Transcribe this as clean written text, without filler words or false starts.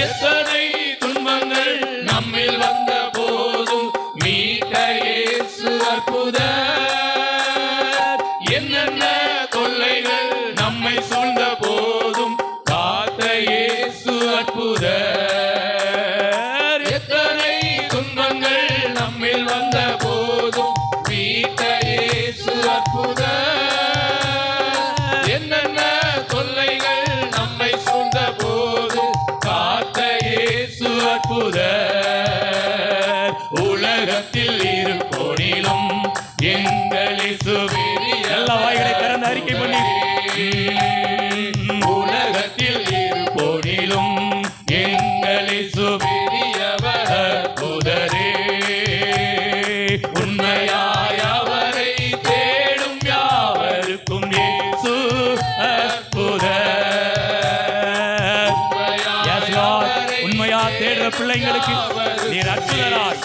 எத்தனை துன்பங்கள் நம்மில் வந்த போதும் மீட்ட இயேசு அற்புதர். என்னென்ன தொல்லைகள் நம்மை சூழ்ந்த போதும் காத்த இயேசு அற்புதர். எத்தனை துன்பங்கள் நம்மில் வந்த போதும் மீட்ட இயேசு அற்புதர். என்னென்ன தொல்லைகள் நம்மை சூழ்ந்த போதும் காத்த இயேசு அற்புதர். உலகத்தில் இருப்போனிலும் எங்கள் இயேசு பெரியவர். எல்லா வாய்களை திறந்து அறிக்கை பண்ணி, உலகத்தில் இருப்போனிலும் எங்கள் இயேசு பெரியவர் அற்புதரே. உண்மையாய் அவரை தேடும் யாவருக்கும் இயேசு அற்புதர். உண்மையா தேடுற பிள்ளைங்களுக்கு நீர் அற்புதராய்